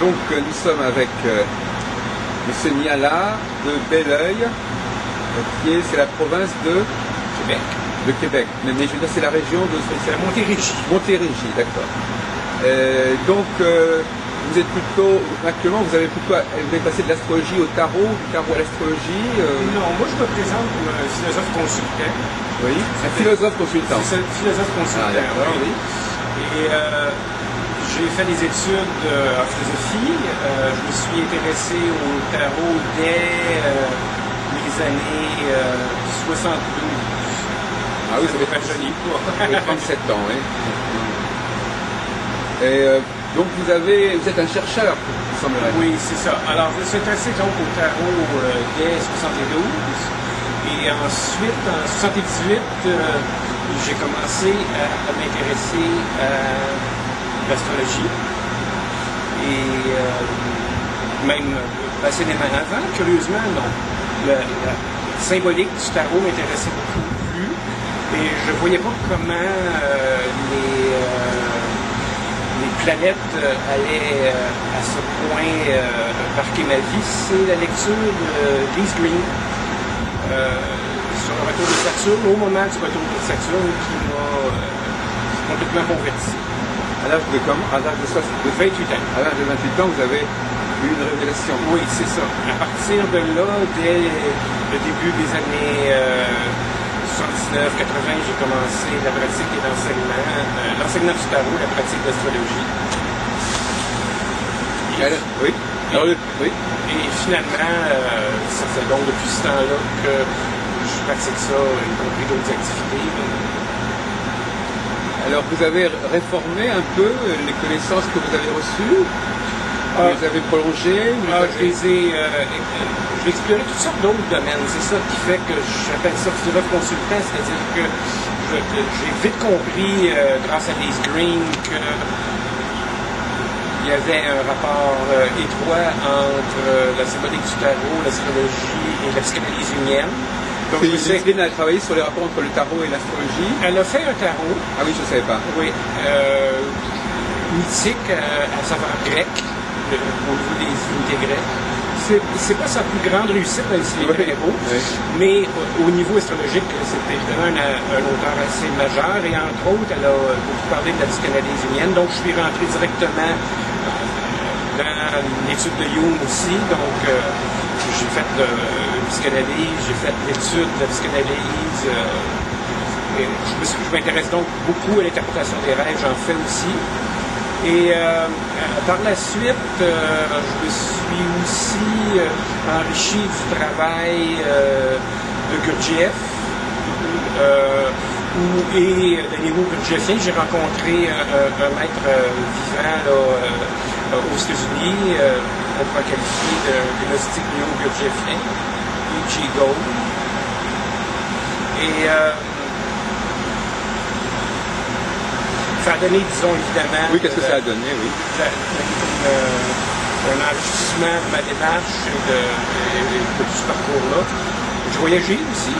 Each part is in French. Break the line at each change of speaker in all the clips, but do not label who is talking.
Donc nous sommes avec M. Niala de Belleuil, c'est la province de
Québec.
De Québec. Mais je veux dire, c'est la région de...
C'est la Montérégie.
Montérégie, d'accord. Donc vous êtes plutôt, actuellement vous avez passé de l'astrologie au tarot, du tarot à l'astrologie
Non, moi je me présente comme un philosophe consultant.
Oui, un philosophe consultant.
C'est un philosophe consultant,
oui.
Et j'ai fait des études en philosophie. Je me suis intéressé au tarot dès les années 72.
Ah oui, ça fait
pas joli.
37 ans, oui. Et donc vous êtes un chercheur, il semblerait.
Oui, c'est ça. Alors, je me suis intéressé donc au tarot dès 72. Et ensuite, en 78, j'ai commencé à m'intéresser à l'astrologie. Et même passionnément avant, curieusement, non. La symbolique du tarot m'intéressait beaucoup plus. Et je ne voyais pas comment les planètes allaient à ce point marquer ma vie. C'est la lecture de Lise Green sur le retour de Saturne, au moment du retour de Saturne, qui m'a complètement converti.
À l'âge de comment? À l'âge de
28 ans.
À l'âge de 28 ans, vous avez eu une révélation.
Oui, c'est ça. À partir de là, dès le début des années 79-80, j'ai commencé la pratique et l'enseignement du tarot, la pratique d'astrologie.
Oui.
Oui. Et finalement, ça fait donc depuis ce temps-là que je pratique ça, y compris d'autres activités.
Alors vous avez réformé un peu les connaissances que vous avez reçues, vous les avez prolongées,
j'ai exploré toutes sortes d'autres domaines. C'est ça qui fait que j'appelle ça philosophe consultant, c'est-à-dire que j'ai vite compris, grâce à Lise Green, qu'il y avait un rapport étroit entre la symbolique du tarot, l'astrologie et la psychanalyse jungienne.
Donc Lise Green a travaillé sur les rapports entre le tarot et l'astrologie.
Elle a fait un tarot.
Ah oui, je ne savais pas.
Oui. Mythique, à savoir grec, au niveau des divinités grecques. C'est pas sa plus grande réussite, même s'il est très beau, mais au niveau astrologique, c'était évidemment un auteur assez majeur, et entre autres, elle a beaucoup parlé de la psychanalyse jungienne, donc je suis rentré directement dans l'étude de Jung aussi, donc j'ai fait une psychanalyse, j'ai fait l'étude de la psychanalyse, je m'intéresse donc beaucoup à l'interprétation des rêves, j'en fais aussi. Et par la suite, je me suis aussi enrichi du travail de Gurdjieff et de niveau gurdjieffien. J'ai rencontré un maître vivant là, aux États-Unis, on pourrait qualifier de gnostique néo-gurdjieffien, E.G. Gold. Et ça a donné, disons, évidemment...
Oui, qu'est-ce que ça a donné, oui.
Un enrichissement de ma démarche et de tout ce parcours-là. J'ai voyagé aussi.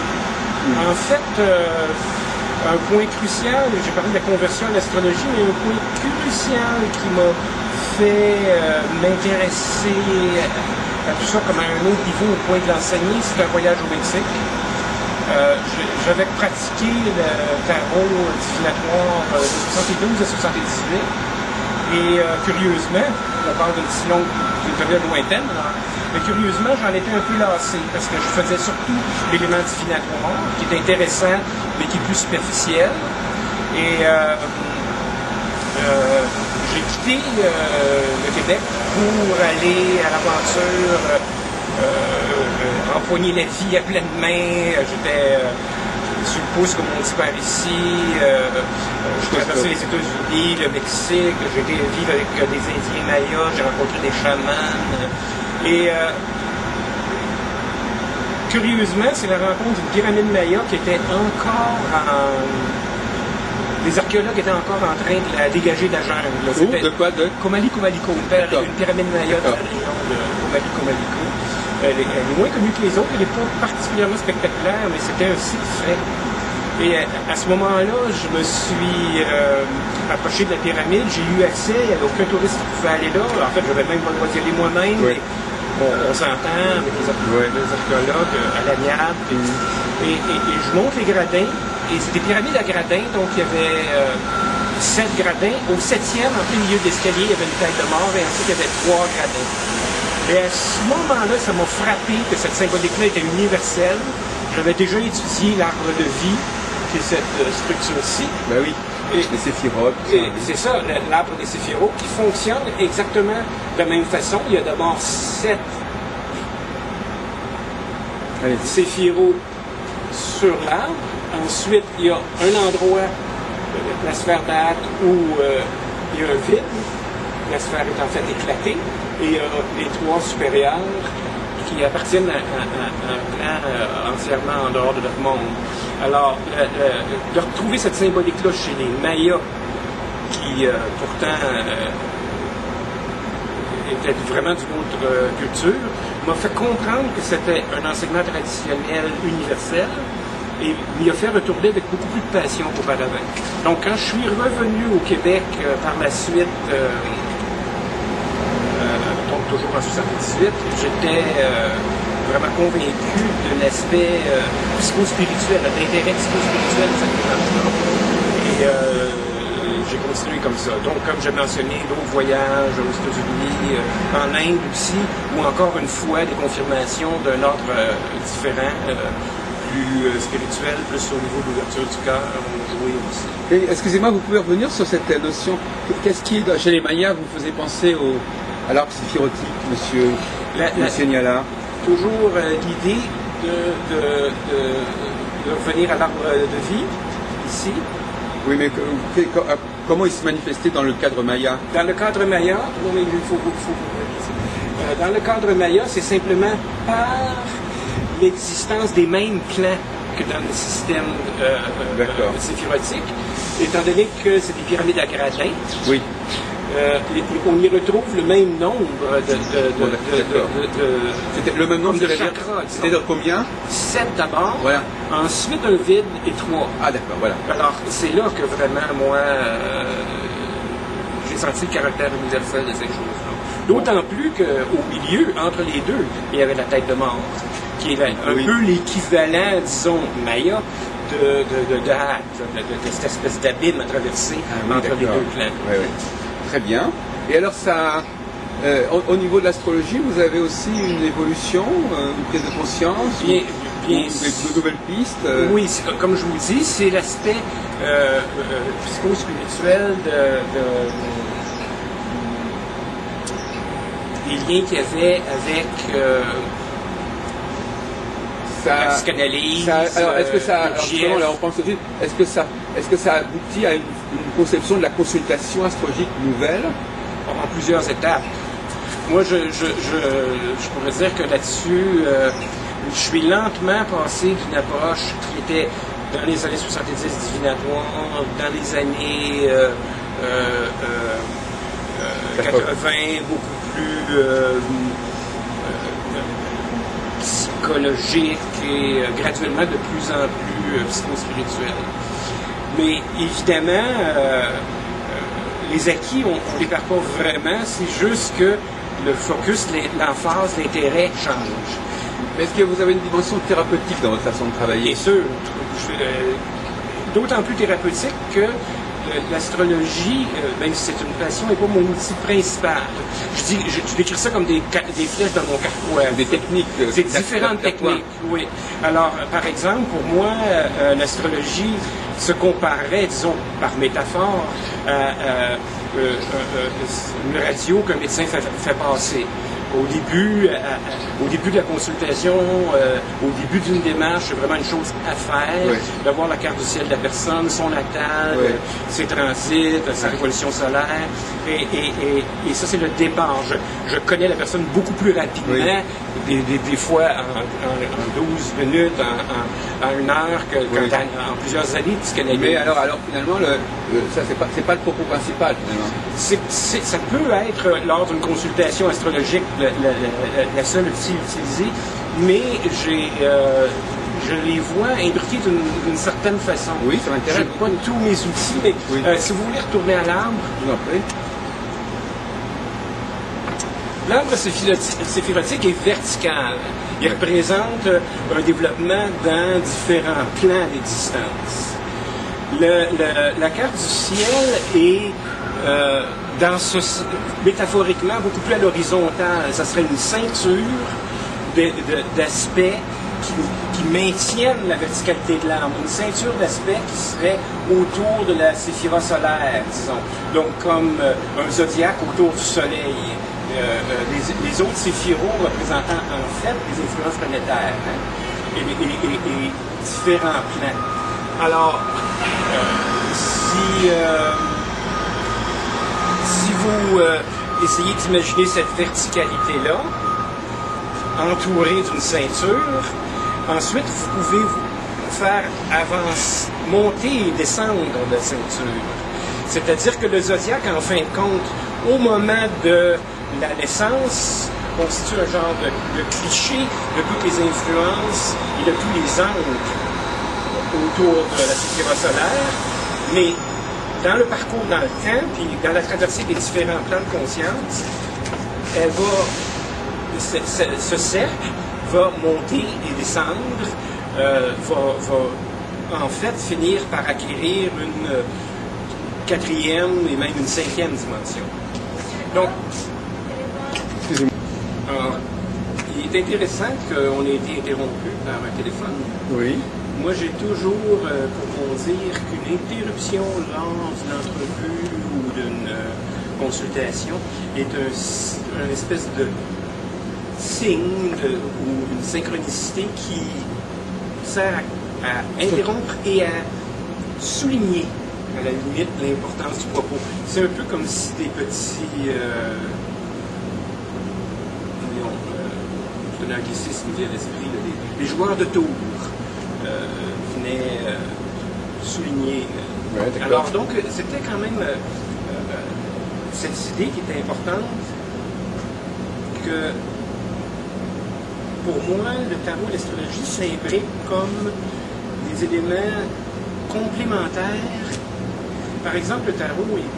En fait, un point crucial, j'ai parlé de la conversion à l'astrologie, mais un point crucial qui m'a fait m'intéresser à tout ça comme à un autre niveau au point de l'enseigner, c'est un voyage au Mexique. J'avais pratiqué le tarot divinatoire de 72 à 78 et curieusement, on parle d'une période lointaine, mais curieusement j'en étais un peu lassé parce que je faisais surtout l'élément divinatoire qui est intéressant mais qui est plus superficiel et j'ai quitté le Québec pour aller à l'aventure empoigner la vie à pleine main. J'étais sur le pouce, comme on dit par ici. J'ai traversé les États-Unis, le Mexique. J'ai été vivre avec des Indiens mayas. J'ai rencontré des chamans. Et curieusement, c'est la rencontre d'une pyramide maya qui était encore en... Les archéologues étaient encore en train de la dégager de la jungle.
De quoi? De
Comali Comalico, une pyramide maya de la région de Comali Comalico. Elle est moins connue que les autres, elle n'est pas particulièrement spectaculaire, mais c'était un site frais. Et à ce moment-là, je me suis approché de la pyramide, j'ai eu accès, il n'y avait aucun touriste qui pouvait aller là. En fait, je n'avais même pas le droit d'y aller moi-même.
Oui.
On s'entend avec les archéologues à l'amiable. Et je monte les gradins, et c'est des pyramides à gradins, donc il y avait 7 gradins. Au 7e, en plein milieu de l'escalier, il y avait une tête de mort, et ensuite il y avait 3 gradins. Et à ce moment-là, ça m'a frappé que cette symbolique-là était universelle. J'avais déjà étudié l'arbre de vie, qui est cette structure-ci.
Ben oui, les séphirotes.
C'est ça, l'arbre des séphirotes, qui fonctionne exactement de la même façon. Il y a d'abord 7 séphirotes sur l'arbre. Ensuite, il y a un endroit, la sphère d'Aat, où il y a un vide. La sphère est en fait éclatée. Et il y a les 3 supérieurs qui appartiennent à un plan entièrement en dehors de notre monde. Alors, de retrouver cette symbolique-là chez les Mayas, qui pourtant étaient vraiment d'une autre culture, m'a fait comprendre que c'était un enseignement traditionnel universel et m'y a fait retourner avec beaucoup plus de passion qu'auparavant. Donc, quand je suis revenu au Québec par la suite, donc toujours en 78, j'étais vraiment convaincu de l'aspect psychospirituel, de l'intérêt psychospirituel de cette démarche-là. Et j'ai continué comme ça. Donc, comme j'ai mentionné, d'autres voyages aux États-Unis, en Inde aussi, ou encore une fois des confirmations d'un ordre différent, plus spirituel, plus au niveau de l'ouverture du cœur, ont joué aussi.
Et excusez-moi, vous pouvez revenir sur cette notion. Qu'est-ce qui, chez les Mayas, vous faisait penser à l'arbre séphirotique, monsieur Niala?
Toujours l'idée de revenir à l'arbre de vie, ici.
Oui, mais comment il se manifestait dans le cadre Maya?
Dans le cadre Maya, dans le cadre Maya, c'est simplement par l'existence des mêmes plans que dans le système séphirotique, étant donné que c'est des pyramides à gradins.
Oui.
On y retrouve le même nombre
C'était le même nombre
de chakras.
C'est-à-dire combien?
7 d'abord,
voilà.
Ensuite un vide et 3.
Ah d'accord, voilà.
Alors c'est là que vraiment moi j'ai senti le caractère universel de ces choses-là. D'autant plus qu'au milieu, entre les deux, il y avait la tête de mort, qui est un peu l'équivalent, disons, Maya, de cette espèce d'abîme à traverser entre les deux clans.
Oui, oui. Très bien. Et alors ça, au niveau de l'astrologie, vous avez aussi une évolution, une prise de conscience, de nouvelles pistes?
Oui, comme je vous dis, c'est l'aspect psycho-spirituel des liens qu'il y avait avec la psychanalyse.
Alors, est-ce que ça, on pense aussi, est-ce que ça aboutit à une conception de la consultation astrologique nouvelle?
En plusieurs étapes. Moi, je pourrais dire que là-dessus, je suis lentement passé d'une approche qui était dans les années 70 divinatoire, dans les années 80, beaucoup plus psychologique et graduellement de plus en plus psychospirituel. Mais évidemment, les acquis, on ne les perd pas vraiment, c'est juste que le focus, l'emphase, l'intérêt change.
Mais est-ce que vous avez une dimension thérapeutique dans votre façon de travailler?
Bien sûr. D'autant plus thérapeutique que l'astrologie, même si c'est une passion, n'est pas mon outil principal. Je décris ça comme des flèches dans mon carquois.
Des techniques.
C'est différentes techniques, oui. Alors, par exemple, pour moi, l'astrologie se comparerait, disons, par métaphore, à une radio qu'un médecin fait passer. Au début de la consultation, au début d'une démarche, c'est vraiment une chose à faire, d'avoir la carte du ciel de la personne, son natal, ses transits, sa révolution solaire, et ça c'est le départ. Je connais la personne beaucoup plus rapidement, des fois en 12 minutes, en 1 heure, en plusieurs années de psychanalyse.
Mais alors finalement, ça c'est pas le propos principal finalement.
Ça peut être lors d'une consultation astrologique la seule outil utilisée, mais je les vois imbriqués d'une certaine façon.
Oui, ça m'intéresse.
Je n'ai pas tous mes outils, mais
Oui.
si vous voulez retourner à l'arbre,
Je vous en prie.
l'arbre séphirotique est vertical. Il représente un développement dans différents plans d'existence. La carte du ciel est métaphoriquement beaucoup plus à l'horizontale. Ça serait une ceinture d'aspects qui maintiennent la verticalité de l'arbre. Une ceinture d'aspects qui serait autour de la séphira solaire, disons. Donc comme un zodiaque autour du soleil. Les autres séphiros représentant en fait les influences planétaires et différents plans. Alors, si vous essayez d'imaginer cette verticalité-là, entourée d'une ceinture, ensuite vous pouvez vous faire monter et descendre la ceinture. C'est-à-dire que le zodiaque, en fin de compte, au moment de la naissance, constitue un genre de cliché de toutes les influences et de tous les angles autour de la séphira solaire, mais dans le parcours dans le temps, puis dans la traversée des différents plans de conscience, ce cercle va monter et descendre, va en fait finir par acquérir une quatrième et même une cinquième dimension. Donc, il est intéressant qu'on ait été interrompu par un téléphone.
Oui.
Moi, j'ai toujours pour dire qu'une interruption lors d'une entrevue ou d'une consultation est un espèce de signe ou une synchronicité qui sert à interrompre et à souligner, à la limite, l'importance du propos. C'est un peu comme si des petits... un anglicisme vient d'esprit, les joueurs de tour venaient souligner.
Ouais,
alors donc, c'était quand même cette idée qui était importante que pour moi, le tarot et l'astrologie s'imbriquent comme des éléments complémentaires. Par exemple, le tarot est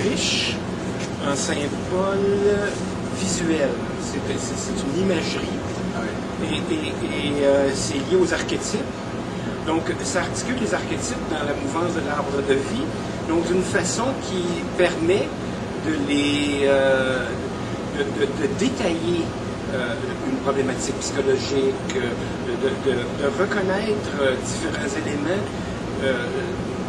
plus riche en symboles visuels. C'est une imagerie et c'est lié aux archétypes. Donc, ça articule les archétypes dans la mouvance de l'arbre de vie, donc d'une façon qui permet de détailler une problématique psychologique, de reconnaître différents éléments.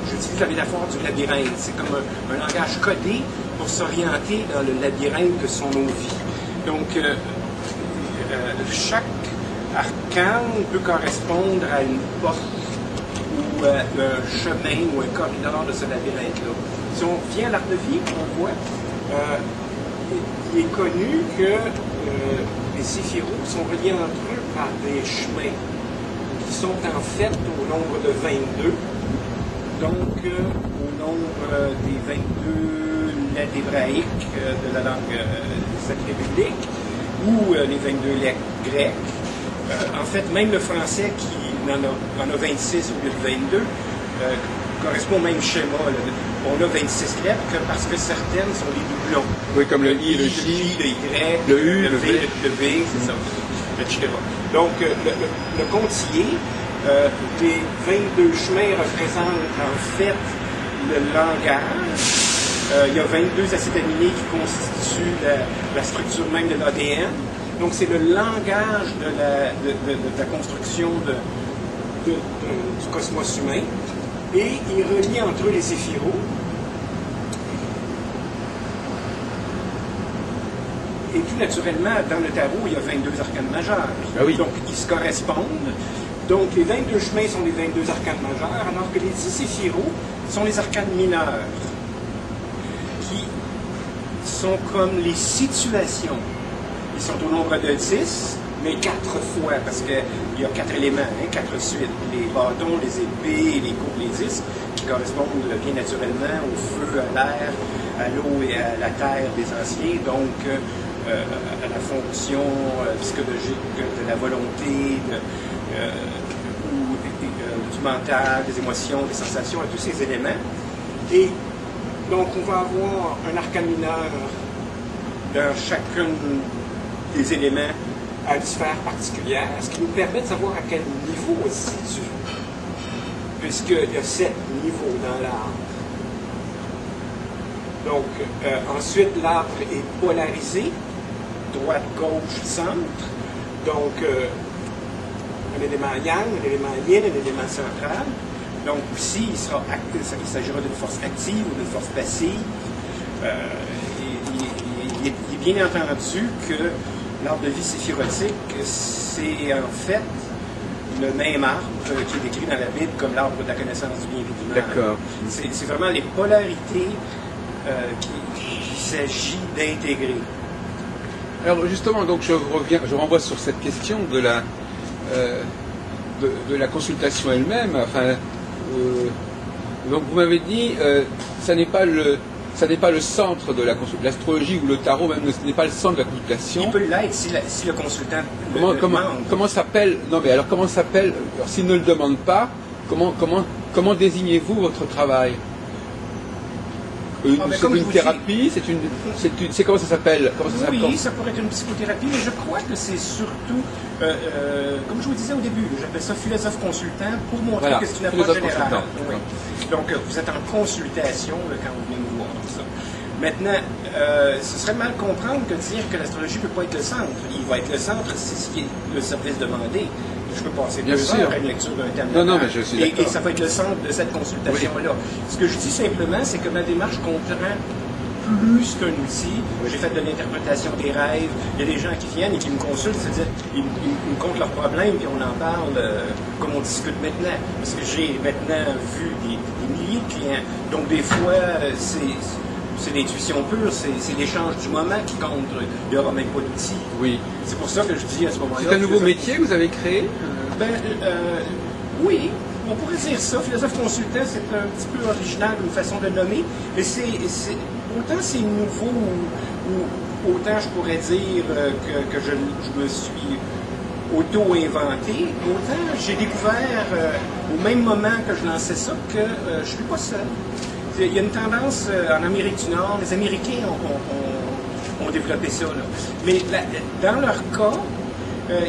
J'utilise la métaphore du labyrinthe. C'est comme un langage codé pour s'orienter dans le labyrinthe que sont nos vies. Donc, chaque arcane peut correspondre à une porte ou à un chemin ou un corridor de ce labyrinthe-là. Si on vient à l'art de vie, on voit, il est connu que les séphiros sont reliés entre eux par des chemins qui sont en fait au nombre de 22. Donc, au nombre des 22 lettres hébraïques de la langue sacrée biblique, ou les 22 lettres grecques. En fait, même le français qui en a 26 au lieu de 22 correspond au même schéma. Là. On a 26 lettres parce que certaines sont des doublons.
Oui, comme le I, le
J, le Y,
le U,
le V, c'est ça, etc. Donc, le comptier, les 22 chemins représentent en fait le langage. Il y a 22 acides aminés qui constituent la structure même de l'ADN. Donc, c'est le langage de la construction du cosmos humain. Et il relie entre eux les séphiros. Et tout naturellement, dans le tarot, il y a 22 arcanes majeures.
Ah oui.
Donc, ils se correspondent. Donc, les 22 chemins sont les 22 arcanes majeures, alors que les 10 séphiros sont les arcanes mineures, qui sont comme les situations. Ils sont au nombre de 10, mais 4 fois, parce qu'il y a 4 éléments, 4 suites. Les bâtons, les épées, les coupes, les disques, qui correspondent bien naturellement au feu, à l'air, à l'eau et à la terre des anciens. Donc, à la fonction psychologique de la volonté, du mental, des émotions, des sensations, à tous ces éléments. Et donc, on va avoir un arcane mineur dans chacun des éléments à une sphère particulière, ce qui nous permet de savoir à quel niveau on se situe. Puisqu'il y a 7 niveaux dans l'arbre. Donc, ensuite, l'arbre est polarisé, droite, gauche, centre. Donc, un élément yang, un élément yin, un élément central. Donc, ici, il s'agira d'une force active ou d'une force passive. Il est bien entendu que l'arbre de vie séphirotique, c'est en fait le même arbre qui est décrit dans la Bible comme l'arbre de la connaissance du bien et du mal.
D'accord.
C'est vraiment les polarités qu'il s'agit d'intégrer.
Alors justement, donc je renvoie sur cette question de la consultation elle-même. Enfin, donc vous m'avez dit, ça n'est pas le centre de l'astrologie ou le tarot, même ce n'est pas le centre de la consultation.
Il peut l'être si le consultant
comment s'appelle? Non, mais alors comment s'appelle? S'il ne le demande pas, comment désignez-vous votre travail? C'est une thérapie, c'est comment ça s'appelle?
Oui, ça pourrait être une psychothérapie, mais je crois que c'est surtout, comme je vous disais au début, j'appelle ça philosophe consultant pour montrer que c'est une approche générale. Oui. Donc, vous êtes en consultation quand vous venez nous voir. Ça. Maintenant, ce serait mal comprendre que dire que l'astrologie ne peut pas être le centre. Il va être le centre, c'est ce qui est le service demandé. Je peux passer 2 heures à une lecture d'un thème.
Non, mais je suis d'accord.
Et ça va être le centre de cette consultation-là. Oui. Ce que je dis simplement, c'est que ma démarche comprend plus qu'un outil. J'ai fait de l'interprétation des rêves. Il y a des gens qui viennent et qui me consultent, c'est-à-dire ils me content leurs problèmes et on en parle comme on discute maintenant. Parce que j'ai maintenant vu des milliers de clients. Donc des fois, c'est l'intuition pure, c'est l'échange du moment qui compte. Il n'y aura même pas d'outils.
Oui.
C'est pour ça que je dis à ce moment-là...
C'est un nouveau métier que vous avez créé?
Oui, on pourrait dire ça. Philosophe consultant, c'est un petit peu original, une façon de nommer, mais autant c'est nouveau, ou autant je pourrais dire que je me suis auto-inventé, autant j'ai découvert au même moment que je lançais ça que je ne suis pas seul. Il y a une tendance en Amérique du Nord, les Américains ont développé ça. Là. Mais dans leur cas,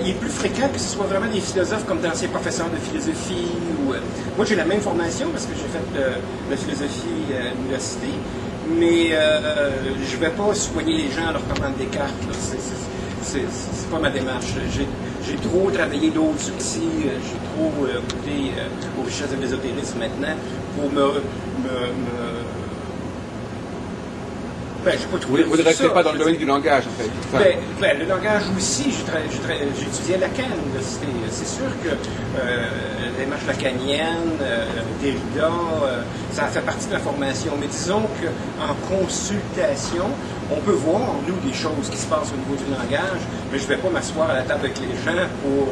il est plus fréquent que ce soit vraiment des philosophes comme d'anciens professeurs de philosophie. Moi, j'ai la même formation parce que j'ai fait de la philosophie à l'université, mais je ne vais pas soigner les gens en leur parlant de Descartes. C'est pas ma démarche. J'ai trop travaillé d'autres outils, j'ai trop goûté aux richesses de l'ésotérisme maintenant pour
vous ne restez pas dans le domaine du langage, en fait.
Enfin, le langage aussi, j'ai étudié Lacan. C'est sûr que la démarche lacanienne, Derrida, ça fait partie de la formation. Mais disons qu'en consultation, on peut voir en nous des choses qui se passent au niveau du langage, mais je ne vais pas m'asseoir à la table avec les gens pour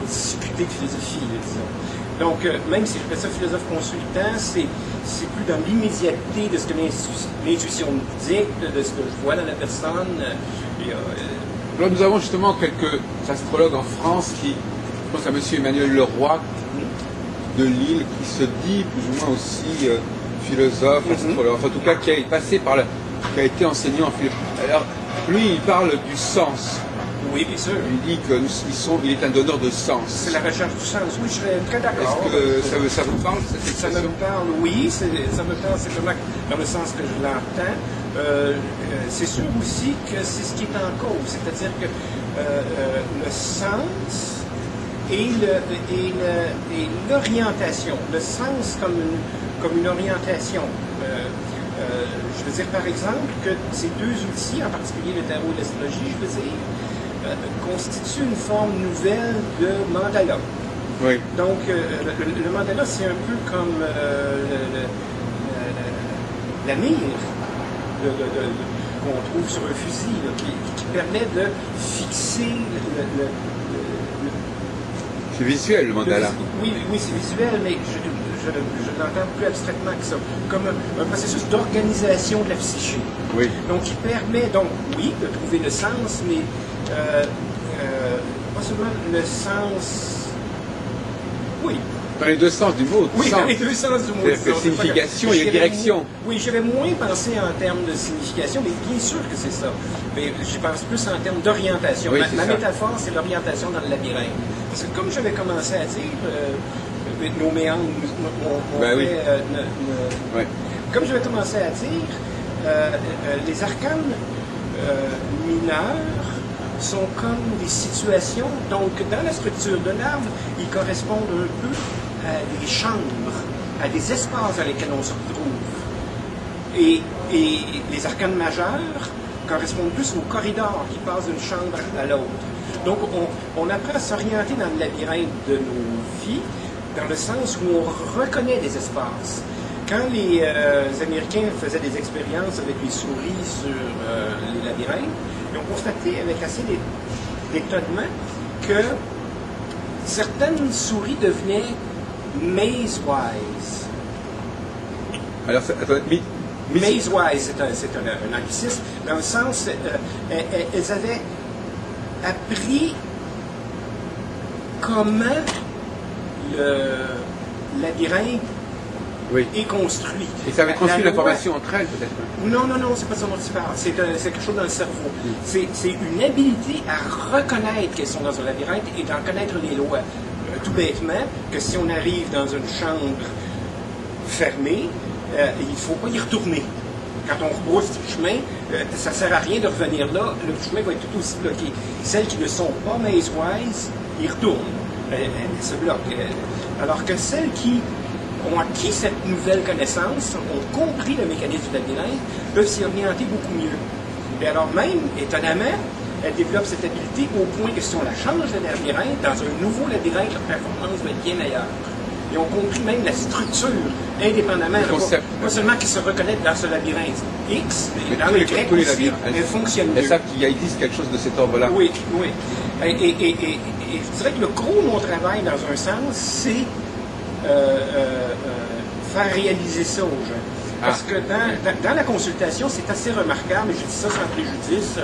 discuter de philosophie, disons. Donc, même si je fais ça philosophe consultant, c'est plus dans l'immédiateté de ce que l'intuition me dicte, de ce que je vois dans la personne.
Alors, nous avons justement quelques astrologues en France qui, je pense à M. Emmanuel Leroy de Lille, qui se dit plus ou moins aussi philosophe, astrologue, enfin, en tout cas qui a passé qui a été enseignant en philosophie. Alors, lui, il parle du sens.
Oui, bien sûr.
Il dit qu'il est un donneur de sens.
C'est la recherche du sens. Oui, je serais très d'accord.
Est-ce que ça vous parle, cette expression?
Ça me parle, oui. Ça me parle simplement dans le sens que je l'entends. C'est sûr aussi que c'est ce qui est en cause. C'est-à-dire que le sens et l'orientation. Le sens comme une orientation. Je veux dire, par exemple, que ces 2 outils, en particulier le tarot et l'astrologie, je veux dire, constituent une forme nouvelle de mandala.
Oui.
Donc, le mandala, c'est un peu comme la mire qu'on trouve sur un fusil, là, qui permet de fixer
c'est visuel, le mandala.
Oui, c'est visuel, mais je l'entends plus abstraitement que ça, comme un processus d'organisation de la psyché.
Oui.
Donc, qui permet, donc, oui, de trouver le sens, mais pas seulement le sens... Oui.
Dans les deux sens du mot.
Oui,
sens.
dans les deux sens du mot.
C'est signification et direction.
Oui, j'avais moins pensé en termes de signification, mais bien sûr que c'est ça. Mais je pense plus en termes d'orientation.
Oui,
ma métaphore, c'est l'orientation dans le labyrinthe. Parce que comme j'avais commencé à dire, nos méandres, comme j'avais commencé à dire, les arcanes mineurs sont comme des situations, donc dans la structure de l'arbre, ils correspondent un peu à des chambres, à des espaces dans lesquels on se retrouve. Et les arcanes majeures correspondent plus aux corridors qui passent d'une chambre à l'autre. Donc on apprend à s'orienter dans le labyrinthe de nos vies, dans le sens où on reconnaît des espaces. Quand les Américains faisaient des expériences avec les souris sur les labyrinthes, ils ont constaté avec assez d'étonnement que certaines souris devenaient maze-wise.
Alors,
Maze-wise, c'est un anglicisme, dans le sens, elles avaient appris comment le labyrinthe est construit.
Et ça avait transmis l'information entre elles, peut-être?
Non, c'est pas ça dont tu parles. C'est quelque chose dans le cerveau. C'est une habilité à reconnaître qu'elles sont dans un labyrinthe et d'en connaître les lois. Tout bêtement, que si on arrive dans une chambre fermée, il ne faut pas y retourner. Quand on rebrousse le chemin, ça ne sert à rien de revenir là. Le chemin va être tout aussi bloqué. Celles qui ne sont pas maze-wise, ils retournent. Elles se bloquent. Alors que celles qui ont acquis cette nouvelle connaissance, ont compris le mécanisme du labyrinthe, peuvent s'y orienter beaucoup mieux. Et alors même, étonnamment, elles développent cette habileté au point que si on la change de labyrinthe, dans un nouveau labyrinthe, leur performance va être bien meilleure. Ils ont compris même la structure, indépendamment. Pas seulement qu'ils se reconnaissent dans ce labyrinthe X, mais dans le grec aussi, elles fonctionnent mieux.
Elles savent qu'il existe quelque chose de cet ordre-là.
Oui. Et je dirais que le gros de mon travail, dans un sens, c'est faire réaliser ça aux gens. Parce que dans la consultation, c'est assez remarquable, et je dis ça sans préjudice,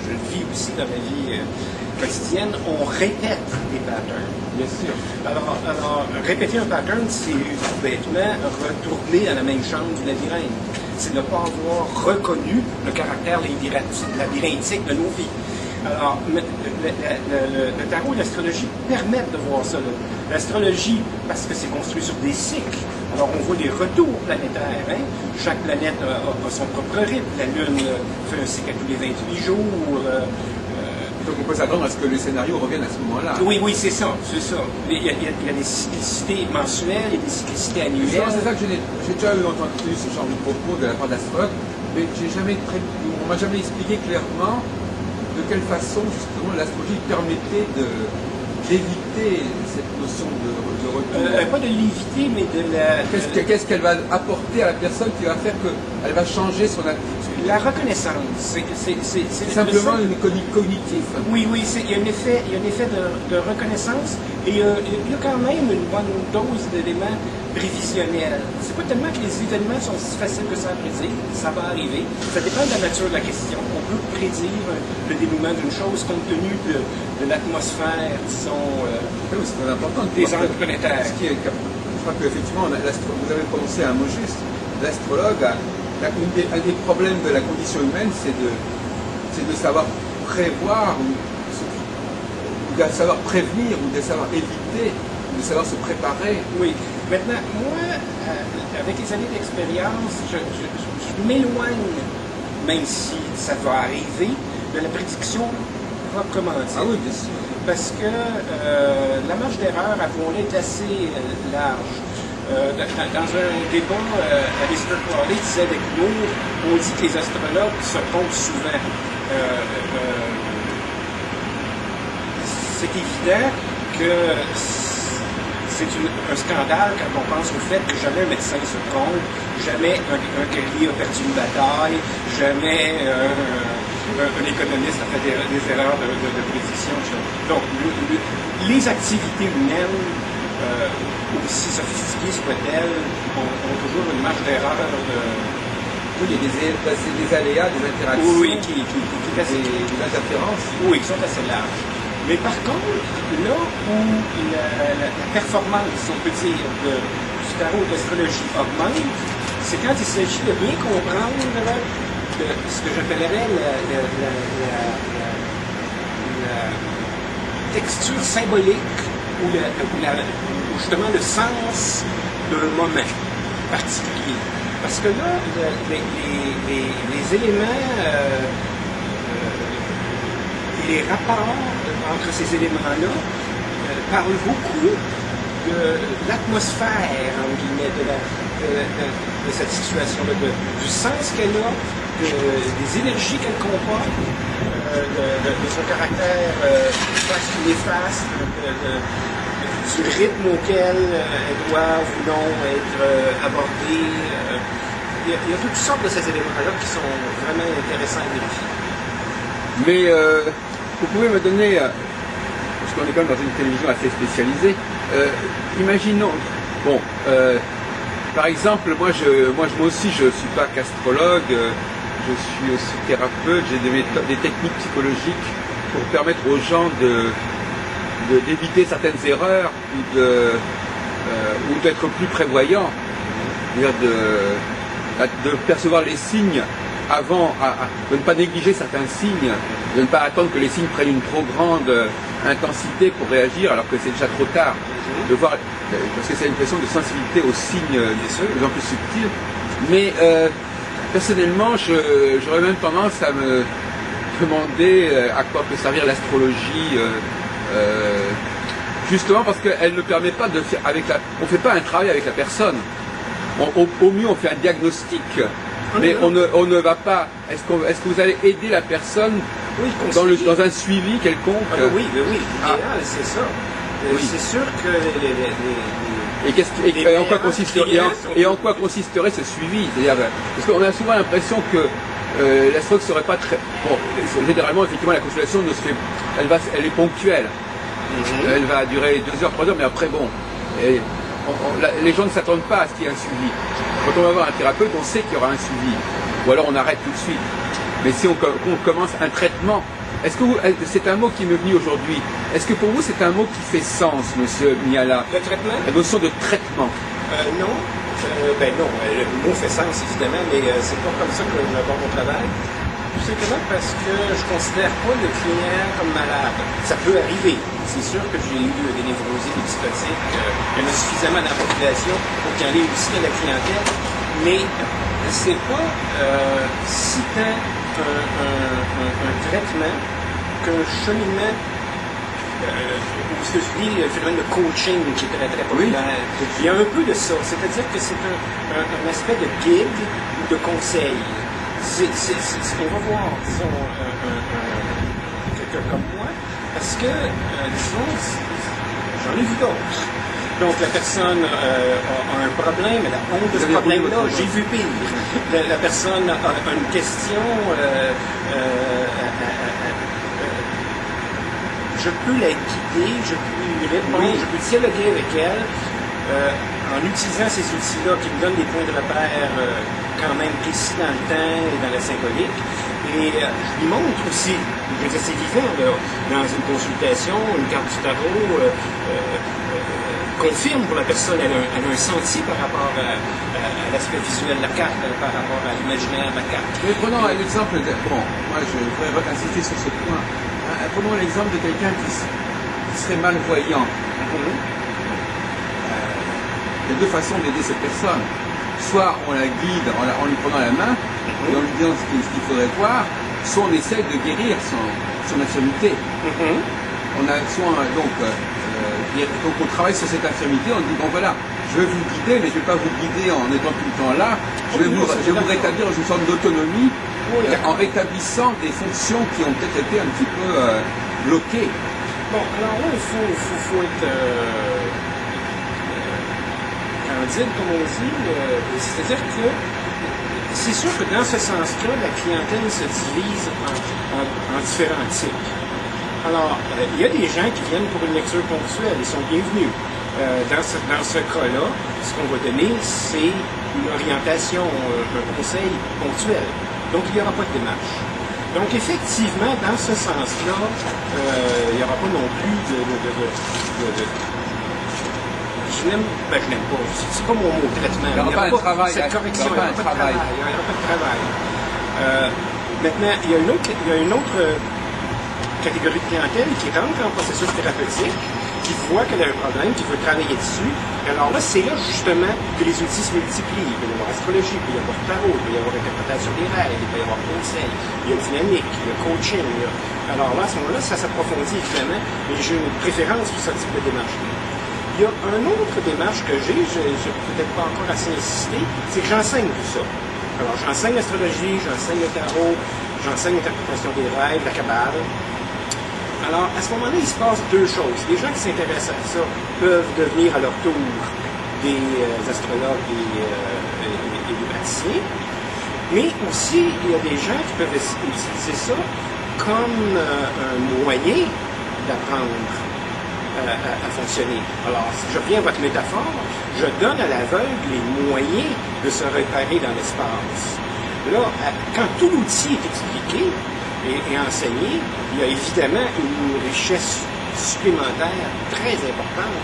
je le vis aussi dans ma vie quotidienne, on répète des patterns.
Bien sûr.
Alors répéter un pattern, c'est bêtement retourner à la même chambre du labyrinthe. C'est ne pas avoir reconnu le caractère labyrinthique de nos vies. Alors, le tarot et l'astrologie permettent de voir ça. L'astrologie, parce que c'est construit sur des cycles, alors on voit des retours planétaires. Hein? Chaque planète a son propre rythme. La Lune fait un cycle à tous les 28 jours.
Donc on peut s'attendre à ce que les scénarios reviennent à ce moment-là.
Oui, c'est ça. Il y a des cyclicités mensuelles et des cyclicités annuelles.
C'est ça que j'ai déjà entendu ce genre de propos de la part d'astrologues, mais on m'a jamais expliqué clairement de quelle façon, justement, l'astrologie permettait d'éviter cette notion de retour.
Pas de l'éviter, mais de la...
Qu'est-ce qu'elle va apporter à la personne qui va faire qu'elle va changer son attitude?
La reconnaissance, c'est
simplement une cognitif.
Oui, il y a un effet de reconnaissance et il y a quand même une bonne dose d'éléments prévisionnels. C'est pas tellement que les événements sont si faciles que ça à prédire, ça va arriver. Ça dépend de la nature de la question. On peut prédire le dénouement d'une chose compte tenu de l'atmosphère, disons,
c'est très important
des angles planétaires.
Je crois qu'effectivement, vous avez prononcé un mot juste. L'astrologue un des problèmes de la condition humaine, c'est de savoir prévoir, ou de savoir prévenir, ou de savoir éviter, de savoir se préparer.
Oui. Maintenant, moi, avec les années d'expérience, je m'éloigne, même si ça va arriver, de la prédiction proprement dite.
Ah oui, bien sûr.
Parce que la marge d'erreur à voler est assez large. Dans un débat, Alistair Crowley disait avec nous, on dit que les astrologues se trompent souvent. C'est évident que c'est un scandale quand on pense au fait que jamais un médecin se trompe, jamais un guerrier a perdu une bataille, jamais un économiste a fait des erreurs de prédiction. Donc, les activités humaines aussi sophistiquées soient-elles, ont toujours une marge d'erreur
Oui, il y a des aléas, des interactions,
oui, qui est assez,
des interférences.
oui, qui sont assez larges. Mais par contre, là où la performance, si on peut dire, du tarot d'astrologie augmente, c'est quand il s'agit de bien comprendre ce que j'appellerais la texture symbolique ou justement le sens d'un moment particulier. Parce que là, les éléments et les rapports entre ces éléments-là parlent beaucoup de l'atmosphère, en guillemets, de cette situation-là, du sens qu'elle a, des énergies qu'elle comporte, de son caractère face ou néfaste, du rythme auquel elles doivent ou non être abordées. Il y a toutes sortes de ces éléments-là qui sont vraiment intéressants à vérifier.
Mais vous pouvez me donner, parce qu'on est quand même dans une télévision assez spécialisée, imaginons, bon, par exemple, moi aussi je ne suis pas qu'astrologue, je suis aussi thérapeute, j'ai des techniques psychologiques pour permettre aux gens d'éviter certaines erreurs ou d'être plus prévoyants, c'est-à-dire de percevoir les signes avant, de ne pas négliger certains signes, de ne pas attendre que les signes prennent une trop grande intensité pour réagir alors que c'est déjà trop tard, de voir, parce que c'est une question de sensibilité aux signes de plus en plus subtils. Mais personnellement, j'aurais même tendance à me demander à quoi peut servir l'astrologie, justement parce qu'elle ne permet pas de faire on ne fait pas un travail avec la personne. Au mieux, on fait un diagnostic, mais on ne va pas. Est-ce que vous allez aider la personne dans un suivi quelconque?
Oui, l'idéal, c'est ça. Oui. C'est sûr que
et en quoi consisterait ce suivi? C'est-à-dire, parce qu'on a souvent l'impression que l'astrologue ne serait pas très. Bon, généralement, effectivement, la consultation elle est ponctuelle. Elle va durer 2 heures, 3 heures, mais après, bon. Les gens ne s'attendent pas à ce qu'il y ait un suivi. Quand on va voir un thérapeute, on sait qu'il y aura un suivi. Ou alors on arrête tout de suite. Mais si on commence un traitement, est-ce que c'est un mot qui m'est venu aujourd'hui? Est-ce que pour vous c'est un mot qui fait sens, monsieur Miala?
Le traitement?
La notion de traitement.
Non. Non. Le mot fait sens évidemment, mais c'est pas comme ça que j'aborde mon travail. Tout simplement parce que je ne considère pas le client comme malade. Ça peut arriver. C'est sûr que j'ai eu des névroses, des psychotiques. Il y en a suffisamment dans la population pour qu'il y en ait aussi dans la clientèle. Mais c'est pas si tant un traitement qu'un cheminement, ou ce que je dis, le phénomène de coaching qui est très très populaire. Oui. Il y a un peu de ça. C'est-à-dire que c'est un aspect de guide ou de conseil. On va voir, disons, quelqu'un comme moi, parce que, disons, j'en ai vu d'autres. Donc, la personne a un problème, elle a honte de ce problème-là, j'ai vu pire. La personne a une question, je peux la guider, je peux lui répondre, je peux dialoguer avec elle, en utilisant ces outils-là qui me donnent des points de repère quand même précis dans le temps et dans la symbolique. Et je lui montre aussi, je veux dire, c'est vivant, là, dans une consultation, une carte du tarot confirme pour la personne, elle a un senti par rapport à l'aspect visuel de la carte, par rapport à l'imaginaire de la carte.
Mais prenons l'exemple moi je voudrais insister sur ce point. Prenons l'exemple de quelqu'un qui serait malvoyant. Il y a 2 façons d'aider cette personne. Soit on la guide en lui prenant la main et en lui disant ce qu'il faudrait voir, soit on essaie de guérir son infirmité. On a donc on travaille sur cette infirmité, on dit bon voilà, je vais vous guider, mais je ne vais pas vous guider en étant tout le temps là, je vais vous rétablir une sorte d'autonomie en rétablissant des fonctions qui ont peut-être été un petit peu bloquées.
Bon, alors là, il faut être candide, comme on dit, c'est-à-dire que c'est sûr que dans ce sens-là, la clientèle se divise en différents types. Alors, il y a des gens qui viennent pour une lecture ponctuelle, ils sont bienvenus. Dans ce cas-là, ce qu'on va donner, c'est une orientation, un conseil ponctuel. Donc, il n'y aura pas de démarche. Donc, effectivement, dans ce sens-là, il n'y aura pas non plus je n'aime pas. C'est pas mon mot de traitement.
Il n'y aura pas de travail.
Cette correction, il n'y aura pas de travail. Il n'y aura pas de travail. Maintenant, il y a une autre catégorie de clientèle qui rentre en processus thérapeutique, qui voit qu'elle a un problème, qui veut travailler dessus. Et alors là, c'est là justement que les outils se multiplient. Il peut y avoir astrologie, il peut y avoir tarot, il peut y avoir interprétation des rêves, il peut y avoir conseil, il y a dynamique, il y a coaching. Alors là, à ce moment-là, ça s'approfondit évidemment, mais j'ai une préférence pour ce type de démarche-là. Il y a une autre démarche que j'ai peut-être pas encore assez insisté, c'est que j'enseigne tout ça. Alors, j'enseigne l'astrologie, j'enseigne le tarot, j'enseigne l'interprétation des rêves, la Kabbale. Alors, à ce moment-là, il se passe deux choses. Les gens qui s'intéressent à ça peuvent devenir à leur tour des astrologues et des praticiens. Mais aussi, il y a des gens qui peuvent utiliser ça comme un moyen d'apprendre à fonctionner. Alors, si je reviens à votre métaphore, je donne à l'aveugle les moyens de se repérer dans l'espace. Là, quand tout l'outil est expliqué et enseigné, il y a évidemment une richesse supplémentaire très importante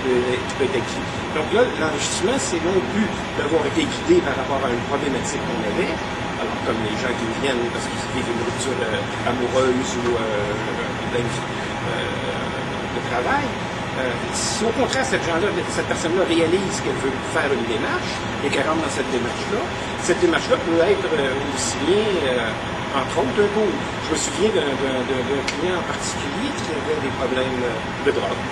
qui peut être acquise. Donc là, l'enrichissement, c'est non plus d'avoir été guidé par rapport à une problématique qu'on avait, alors comme les gens qui viennent parce qu'ils vivent une rupture amoureuse ou de travail. Si au contraire cette personne-là réalise qu'elle veut faire une démarche et qu'elle rentre dans cette démarche-là peut être aussi bien, entre autres, un cours. Je me souviens d'un client en particulier qui avait des problèmes de drogue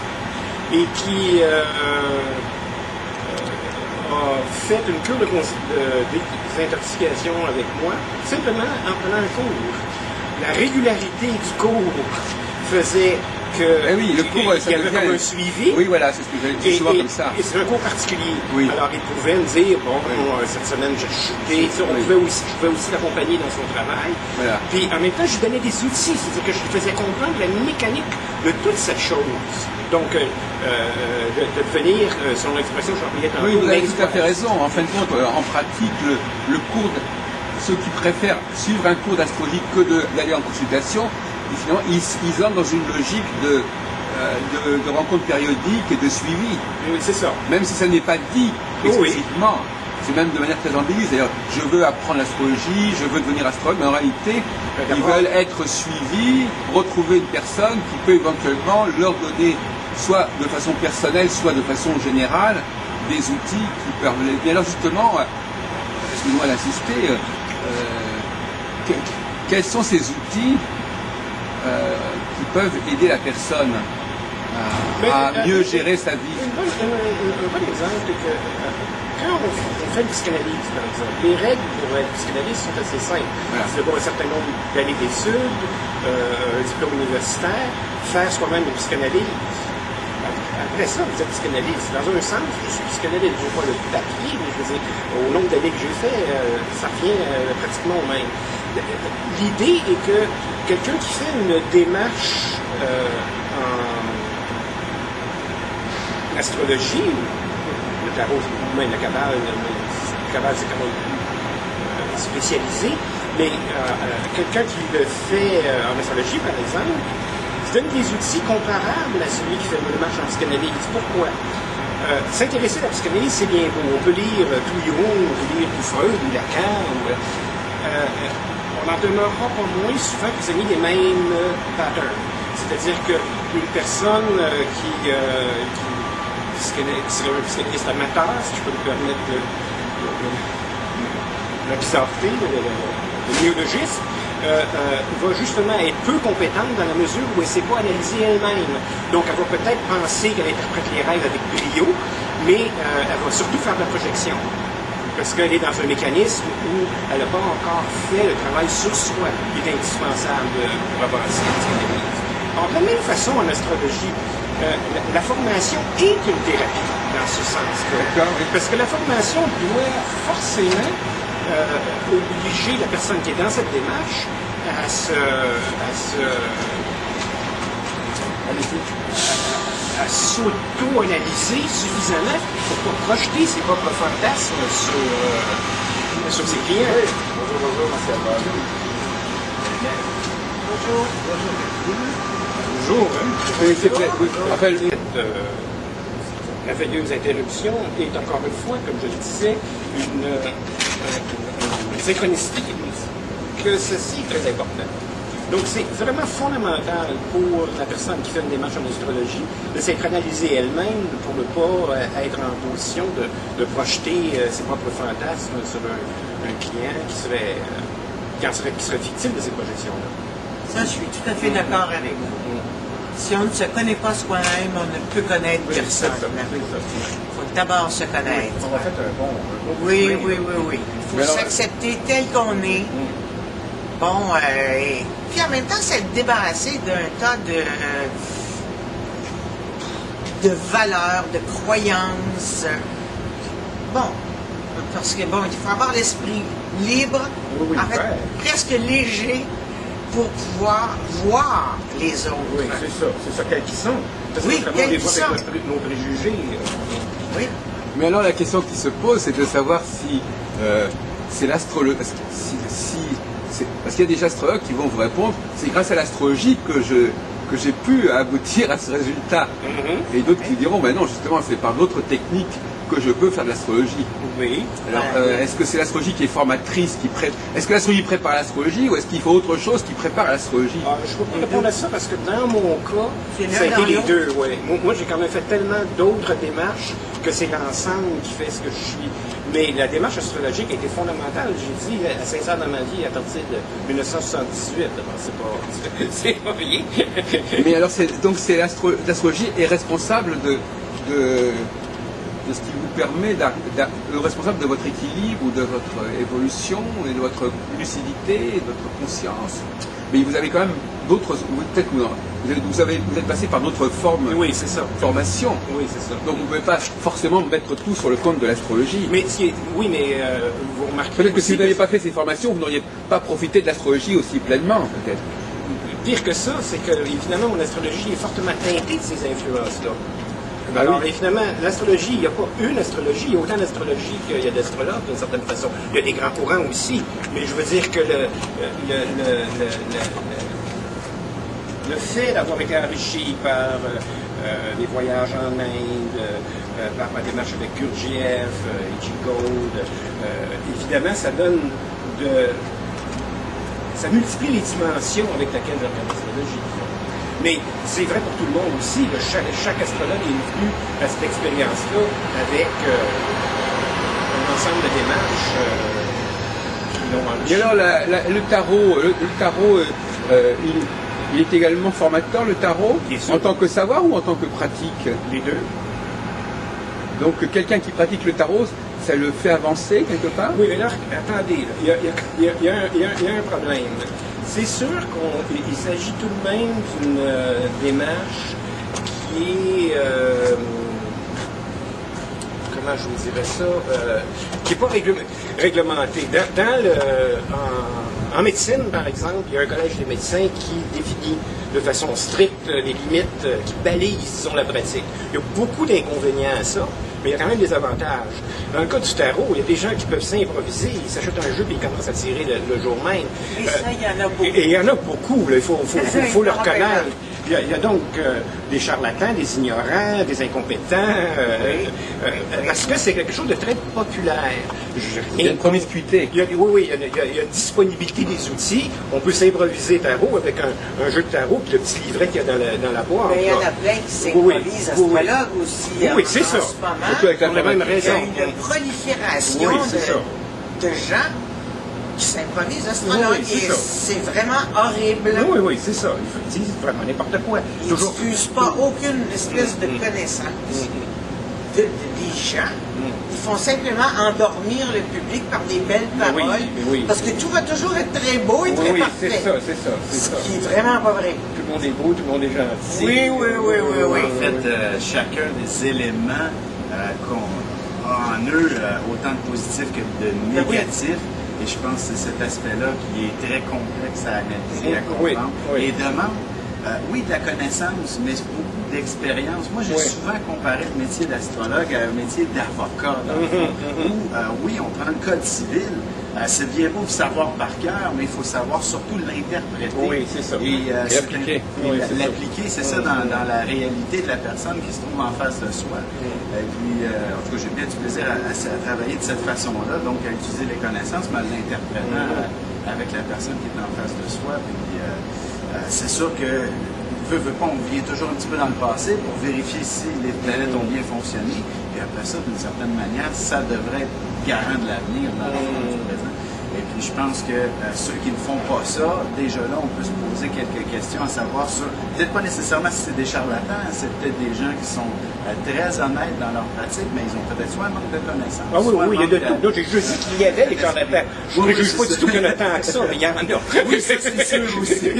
et qui a fait une cure de désintoxication avec moi simplement en prenant un cours. La régularité du cours faisait
oui, le cours,
il y avait comme un suivi.
Oui, voilà, c'est ce que j'allais dire souvent comme ça.
Et c'est un cours particulier.
Oui.
Alors, il pouvait me dire, cette semaine, j'ai chuté. Je pouvais aussi l'accompagner dans son travail.
Voilà.
Puis, en même temps, je lui donnais des outils. C'est-à-dire que je lui faisais comprendre la mécanique de toute cette chose. Donc, de devenir, selon l'expression que j'employais tantôt,
oui, vous avez tout à fait raison. En fin de compte, en pratique, le cours, ceux qui préfèrent suivre un cours d'astrologie que d'aller en consultation, finalement, ils entrent dans une logique de rencontres périodiques et de suivi.
Oui, c'est ça.
Même si ça n'est pas dit explicitement, c'est même de manière très ambiguë. C'est-à-dire, je veux apprendre l'astrologie, je veux devenir astrologue, mais en réalité, ils veulent être suivis, retrouver une personne qui peut éventuellement leur donner, soit de façon personnelle, soit de façon générale, des outils qui peuvent l'aider. Et alors justement, excusez-moi d'insister, quels sont ces outils qui peuvent aider la personne à mieux gérer sa vie?
Un bon exemple, c'est que quand on fait une psychanalyse, par exemple, les règles pour être psychanalyste sont assez simples. Voilà. C'est d'avoir un certain nombre d'années d'études, un diplôme universitaire, faire soi-même une psychanalyse. Après ça, vous êtes psychanalyste. Dans un sens, je suis psychanalyste. Je n'ai pas le papier, mais je veux dire, au nombre d'années que j'ai fait, ça revient pratiquement au même. L'idée est que quelqu'un qui fait une démarche en astrologie, le tarot, ou même la Kabbale, c'est quand même plus spécialisé, mais quelqu'un qui le fait en astrologie, par exemple, se donne des outils comparables à celui qui fait une démarche en psychanalyse. Pourquoi? S'intéresser à la psychanalyse, c'est bien beau. On peut lire tout Jung, on peut lire tout Freud ou Lacan. On n'en demeurera pas moins souvent prisonnier des mêmes patterns. C'est-à-dire qu'une personne qui serait un psychanalyste amateur, si je peux me permettre la bizarreté, le néologiste, va justement être peu compétente dans la mesure où elle ne sait pas analyser elle-même. Donc, elle va peut-être penser qu'elle interprète les rêves avec brio, mais elle va surtout faire de la projection. Parce qu'elle est dans un mécanisme où elle n'a pas encore fait le travail sur soi qui est indispensable pour avancer en psychanalyse. Alors, de la même façon, en astrologie, la formation est une thérapie dans ce sens-là. Parce que la formation doit forcément obliger la personne qui est dans cette démarche à s'auto-analyser suffisamment pour pas projeter ses propres fantasmes sur ses clients.
Oui. Bonjour, merci à vous.
Bonjour.
Oui, c'est vrai. Oui. Raphaël.
Merveilleuse interruption est encore une fois, comme je le disais, une synchronicité que ceci est très important. Donc c'est vraiment fondamental pour la personne qui fait une démarche en astrologie de synchronaliser elle-même pour ne pas être en position de projeter ses propres fantasmes sur un client qui serait victime de ces projections-là.
Ça, je suis tout à fait d'accord avec vous. Si on ne se connaît pas soi-même, on ne peut connaître personne. Il faut d'abord se connaître.
On a fait un bon
oui. Il faut s'accepter tel qu'on est. Bon, et puis en même temps, c'est débarrasser d'un tas de valeurs, de croyances. Bon, parce que bon, il faut avoir l'esprit libre, en fait, presque léger, pour pouvoir voir les autres.
Oui, c'est ça, quels qu'ils sont. Parce que
quels qu'ils sont.
Nos préjugés.
Oui.
Mais alors la question qui se pose, c'est de savoir si c'est l'astrologie. Parce qu'il y a des astrologues qui vont vous répondre, c'est grâce à l'astrologie que j'ai pu aboutir à ce résultat. Et d'autres qui diront, ben non, justement, c'est par d'autres techniques que je peux faire de l'astrologie.
Oui.
Alors, est-ce que c'est l'astrologie qui est formatrice, est-ce que l'astrologie prépare à l'astrologie, ou est-ce qu'il faut autre chose qui prépare à l'astrologie?
Je peux pas répondre à ça parce que dans mon cas, ça a été les deux. Ouais. Moi, j'ai quand même fait tellement d'autres démarches que c'est l'ensemble qui fait ce que je suis. Mais la démarche astrologique a été fondamentale. J'ai dit à Saint-Cyr dans ma vie à partir de 1978. C'est pas rien.
Mais alors, donc l'astrologie est responsable de ce qui vous permet responsable de votre équilibre ou de votre évolution et de votre lucidité et de votre conscience. Mais vous avez quand même d'autres, peut-être que vous êtes passé par d'autres formes
oui, c'est ça.
Formation.
Oui, c'est ça.
Donc vous ne pouvez pas forcément mettre tout sur le compte de l'astrologie.
Mais vous remarquez.
Peut-être que si vous n'aviez pas fait ces formations, vous n'auriez pas profité de l'astrologie aussi pleinement, peut-être.
Pire que ça, c'est que évidemment mon astrologie est fortement teintée de ces influences-là.
Bah
alors,
oui.
finalement, l'astrologie, il n'y a pas une astrologie, il y a autant d'astrologie qu'il y a d'astrologues, d'une certaine façon. Il y a des grands courants aussi, mais je veux dire que le fait d'avoir été enrichi par des voyages en Inde, par ma démarche avec Gurdjieff, Ichigold, évidemment, ça multiplie les dimensions avec lesquelles je regarde l'astrologie. Mais c'est vrai pour tout le monde aussi. Chaque astrologue est venu à cette expérience-là avec un ensemble de démarches qui l'ont enrichi.
Et alors, le tarot, il est également formateur, le tarot, en tant que savoir ou en tant que pratique?
Les deux.
Donc, quelqu'un qui pratique le tarot, ça le fait avancer quelque part?
Oui, mais là, attendez, il y a un problème. C'est sûr qu'il s'agit tout de même d'une démarche qui est, comment je vous dirais ça, qui n'est pas réglementée. En médecine, par exemple, il y a un collège des médecins qui définit de façon stricte les limites, qui balaye, disons, la pratique. Il y a beaucoup d'inconvénients à ça, mais il y a quand même des avantages. Dans le cas du tarot, il y a des gens qui peuvent s'improviser, ils s'achètent un jeu et ils commencent à tirer le jour même.
Et ça, il y en a beaucoup.
Et il y en a beaucoup, là. Il faut le reconnaître. Il y a donc des charlatans, des ignorants, des incompétents, parce que c'est quelque chose de très populaire.
Il y a une promiscuité.
Il y a disponibilité des outils. On peut s'improviser tarot avec un jeu de tarot puis le petit livret qu'il y a dans la boîte.
Mais il y en a plein qui s'improvisent astrologues aussi.
Oui, c'est ça.
Surtout avec
pour la même raison.
Il y a une prolifération de gens qui s'improvisent astrologues.
Oui,
c'est vraiment horrible.
Oui, c'est ça. Ils disent vraiment n'importe quoi.
Ils n'excusent pas aucune espèce de connaissance des gens. Ils font simplement endormir le public par des belles paroles. Parce que tout va toujours être très beau et très parfait.
C'est ça.
Ce qui est vraiment pas vrai.
Tout le monde est beau, tout le monde est gentil.
Oui.
En fait, chacun des éléments qu'on a en eux, autant de positifs que de négatifs. Et je pense que c'est cet aspect-là qui est très complexe à analyser, à comprendre. Et demande oui, de la connaissance, mais beaucoup d'expérience. Moi, j'ai souvent comparé le métier d'astrologue à un métier d'avocat, dans le fond, où, oui, on prend le code civil. C'est bien beau de savoir par cœur, mais il faut savoir surtout l'interpréter.
Oui, c'est ça.
Et
l'appliquer.
L'appliquer, c'est ça, dans la réalité de la personne qui se trouve en face de soi. Et puis, en tout cas, j'ai bien du plaisir à travailler de cette façon-là, donc à utiliser les connaissances, mais en l'interprétant avec la personne qui est en face de soi. Puis, c'est sûr que, veut pas, on vient toujours un petit peu dans le passé pour vérifier si les planètes ont bien fonctionné. Et après ça, d'une certaine manière, ça devrait être garant de l'avenir dans le fond du présent. Et puis je pense que ceux qui ne font pas ça, déjà là, on peut se poser quelques questions à savoir sur, peut-être pas nécessairement si c'est des charlatans, c'est peut-être des gens qui sont très honnêtes dans leur pratique, mais ils ont peut-être soit un manque de connaissances.
Ah oui, il y a de tout. Là, j'ai juste dit qu'il y avait des charlatans. Je ne juge pas du tout qu'il y en a tant que ça, mais il y en a.
Oui, c'est sûr aussi.